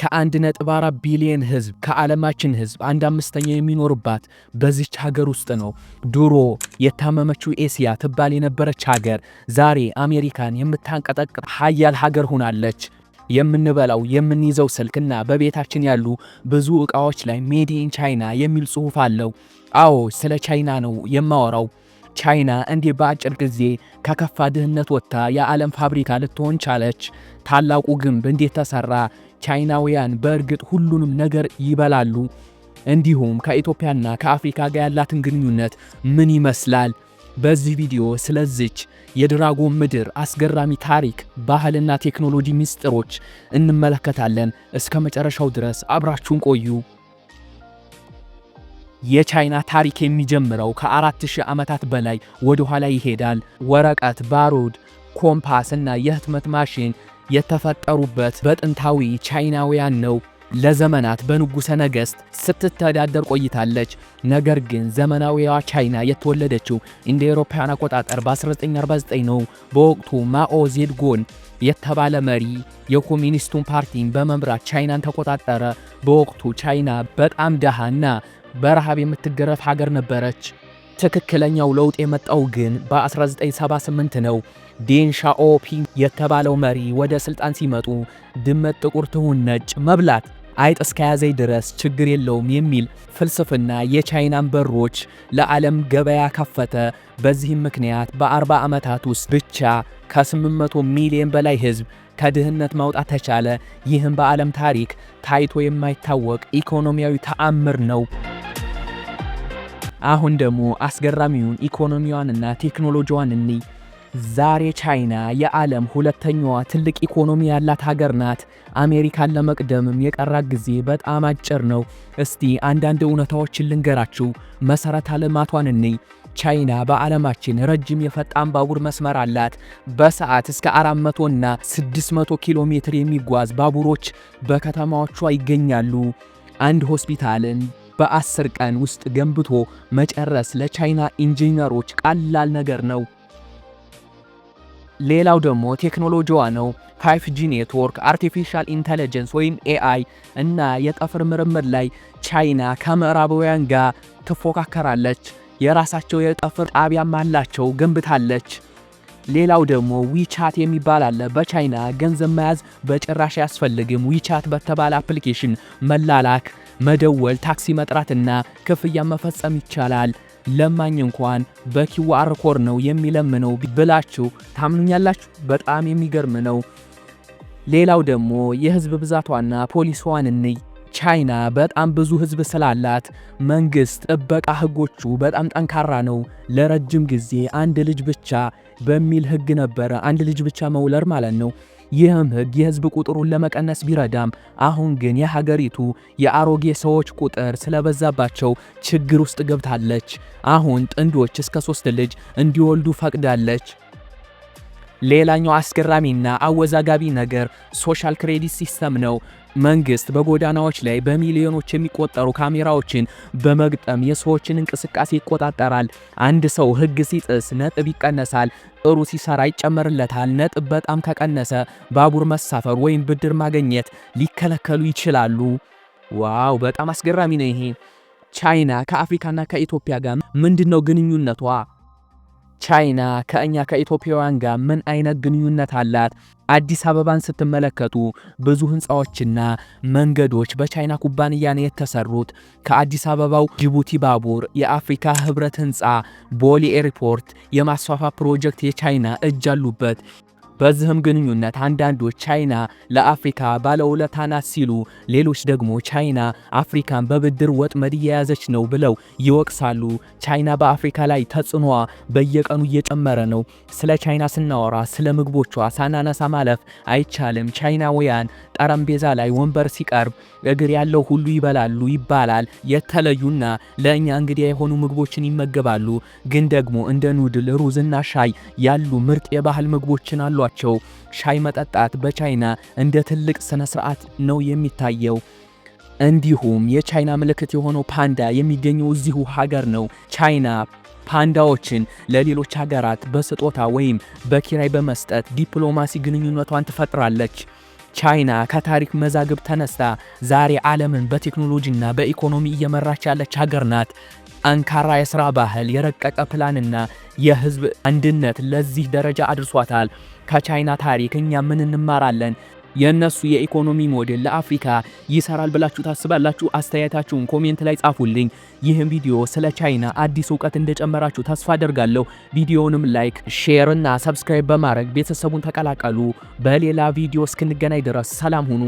ከ1.4 ቢሊዮን ህዝብ ከዓለማችን ህዝብ 1/5 የሚኖርባት በዚች ሀገር ውስጥ ነው። ድሮ የታመመችው ኤሲያ ትባል የነበረች ሀገር ዛሬ አሜሪካን የምታንቀጠቅጥ ሀያል ሀገር ሆናለች። የምንበላው የምንይዘው ስልክና በቤታችን ያሉ ብዙ ዕቃዎች ላይ ሜድ ኢን ቻይና የሚል ጽሑፍ አለው። አዎ ስለ ቻይና ነው የማወራው። ቻይና እንዲህ በአጭር ጊዜ ከከፋ ድህነት ወጥታ የዓለም ፋብሪካ ልትሆን ቻለች። ታላቁ ግንብ እንዴት ተሰራ? ቻይናውያን በእርግጥ ሁሉንም ነገር ይበላሉ? እንዲሁም ከኢትዮጵያና ከአፍሪካ ጋር ያላትን ግንኙነት ምን ይመስላል? በዚህ ቪዲዮ ስለዚች የድራጎን ምድር አስገራሚ ታሪክ፣ ባህልና ቴክኖሎጂ ሚስጥሮች እንመለከታለን። እስከ መጨረሻው ድረስ አብራችሁን ቆዩ። የቻይና ታሪክ የሚጀምረው ከ4000 ዓመታት በላይ ወደ ኋላ ይሄዳል። ወረቀት፣ ባሩድ፣ ኮምፓስ እና የህትመት ማሽን የተፈጠሩበት በጥንታዊ ቻይናውያን ነው። ለዘመናት በንጉሠ ነገሥት ስትተዳደር ቆይታለች። ነገር ግን ዘመናዊዋ ቻይና የተወለደችው እንደ አውሮፓውያን አቆጣጠር በ1949 ነው። በወቅቱ ማኦ ዜድጎን የተባለ መሪ የኮሚኒስቱን ፓርቲን በመምራት ቻይናን ተቆጣጠረ። በወቅቱ ቻይና በጣም ደሃና በረሃብ የምትገረፍ ሀገር ነበረች። ትክክለኛው ለውጥ የመጣው ግን በ1978 ነው። ዴን ሻኦፒንግ የተባለው መሪ ወደ ስልጣን ሲመጡ ድመት ጥቁር ትሁን ነጭ፣ መብላት አይጥ እስከያዘኝ ድረስ ችግር የለውም የሚል ፍልስፍና የቻይናን በሮች ለዓለም ገበያ ከፈተ። በዚህም ምክንያት በ40 ዓመታት ውስጥ ብቻ ከ800 ሚሊዮን በላይ ህዝብ ከድህነት ማውጣት ተቻለ። ይህም በዓለም ታሪክ ታይቶ የማይታወቅ ኢኮኖሚያዊ ተአምር ነው። አሁን ደግሞ አስገራሚውን ኢኮኖሚዋንና ቴክኖሎጂዋን እንይ። ዛሬ ቻይና የዓለም ሁለተኛዋ ትልቅ ኢኮኖሚ ያላት ሀገር ናት። አሜሪካን ለመቅደምም የቀራት ጊዜ በጣም አጭር ነው። እስቲ አንዳንድ እውነታዎችን ልንገራችሁ። መሰረተ ልማቷን እንይ። ቻይና በዓለማችን ረጅም የፈጣን ባቡር መስመር አላት። በሰዓት እስከ 400 እና 600 ኪሎ ሜትር የሚጓዝ ባቡሮች በከተማዎቿ ይገኛሉ። አንድ ሆስፒታልን በ10 ቀን ውስጥ ገንብቶ መጨረስ ለቻይና ኢንጂነሮች ቀላል ነገር ነው። ሌላው ደግሞ ቴክኖሎጂዋ ነው። 5G ኔትወርክ፣ አርቲፊሻል ኢንተለጀንስ ወይም AI እና የጠፈር ምርምር ላይ ቻይና ከምዕራባውያን ጋር ትፎካከራለች። የራሳቸው የጠፈር ጣቢያም አላቸው፣ ገንብታለች። ሌላው ደግሞ ዊቻት የሚባል አለ። በቻይና ገንዘብ መያዝ በጭራሽ አያስፈልግም። ዊቻት በተባለ አፕሊኬሽን መላላክ፣ መደወል፣ ታክሲ መጥራትና ክፍያ መፈጸም ይቻላል። ለማኝ እንኳን በኪውአር ኮድ ነው የሚለምነው ብላችሁ ታምኑኛላችሁ? በጣም የሚገርም ነው። ሌላው ደግሞ የህዝብ ብዛቷና ፖሊሷን እንይ። ቻይና በጣም ብዙ ህዝብ ስላላት መንግስት ጥበቃ ህጎቹ በጣም ጠንካራ ነው። ለረጅም ጊዜ አንድ ልጅ ብቻ በሚል ህግ ነበረ። አንድ ልጅ ብቻ መውለድ ማለት ነው። ይህም ህግ የህዝብ ቁጥሩን ለመቀነስ ቢረዳም አሁን ግን የሀገሪቱ የአሮጌ ሰዎች ቁጥር ስለበዛባቸው ችግር ውስጥ ገብታለች። አሁን ጥንዶች እስከ 3 ልጅ እንዲወልዱ ፈቅዳለች። ሌላኛው አስገራሚና አወዛጋቢ ነገር ሶሻል ክሬዲት ሲስተም ነው። መንግስት በጎዳናዎች ላይ በሚሊዮኖች የሚቆጠሩ ካሜራዎችን በመግጠም የሰዎችን እንቅስቃሴ ይቆጣጠራል። አንድ ሰው ህግ ሲጥስ ነጥብ ይቀነሳል፣ ጥሩ ሲሰራ ይጨመርለታል። ነጥብ በጣም ከቀነሰ ባቡር መሳፈር ወይም ብድር ማግኘት ሊከለከሉ ይችላሉ። ዋው በጣም አስገራሚ ነው ይሄ። ቻይና ከአፍሪካና ከኢትዮጵያ ጋር ምንድነው ግንኙነቷ? ቻይና ከእኛ ከኢትዮጵያውያን ጋር ምን አይነት ግንኙነት አላት? አዲስ አበባን ስትመለከቱ ብዙ ህንፃዎችና መንገዶች በቻይና ኩባንያ ነው የተሰሩት። ከአዲስ አበባው ጅቡቲ ባቡር፣ የአፍሪካ ህብረት ህንፃ፣ ቦሌ ኤርፖርት የማስፋፋት ፕሮጀክት የቻይና እጅ አሉበት። በዚህም ግንኙነት አንዳንዶች ቻይና ለአፍሪካ ባለውለታ ናት ሲሉ፣ ሌሎች ደግሞ ቻይና አፍሪካን በብድር ወጥመድ እየያዘች ነው ብለው ይወቅሳሉ። ቻይና በአፍሪካ ላይ ተጽዕኖዋ በየቀኑ እየጨመረ ነው። ስለ ቻይና ስናወራ ስለ ምግቦቿ ሳናነሳ ማለፍ አይቻልም። ቻይናውያን ጠረጴዛ ላይ ወንበር ሲቀርብ እግር ያለው ሁሉ ይበላሉ ይባላል። የተለዩና ለእኛ እንግዲህ የሆኑ ምግቦችን ይመገባሉ። ግን ደግሞ እንደ ኑድል፣ ሩዝና ሻይ ያሉ ምርጥ የባህል ምግቦችን አሏቸው። ሻይ መጠጣት በቻይና እንደ ትልቅ ስነ ስርዓት ነው የሚታየው። እንዲሁም የቻይና ምልክት የሆነው ፓንዳ የሚገኘው እዚሁ ሀገር ነው። ቻይና ፓንዳዎችን ለሌሎች ሀገራት በስጦታ ወይም በኪራይ በመስጠት ዲፕሎማሲ ግንኙነቷን ትፈጥራለች። ቻይና ከታሪክ መዛግብት ተነስታ ዛሬ ዓለምን በቴክኖሎጂና በኢኮኖሚ እየመራች ያለች ሀገር ናት። ጠንካራ የሥራ ባህል፣ የረቀቀ ፕላንና የህዝብ አንድነት ለዚህ ደረጃ አድርሷታል። ከቻይና ታሪክ እኛ ምን እንማራለን? የነሱ የኢኮኖሚ ሞዴል ለአፍሪካ ይሰራል ብላችሁ ታስባላችሁ? አስተያየታችሁን ኮሜንት ላይ ጻፉልኝ። ይህም ቪዲዮ ስለ ቻይና አዲስ እውቀት እንደጨመራችሁ ተስፋ አደርጋለሁ። ቪዲዮውንም ላይክ፣ ሼር እና ሰብስክራይብ በማድረግ ቤተሰቡን ተቀላቀሉ። በሌላ ቪዲዮ እስክንገናኝ ድረስ ሰላም ሁኑ።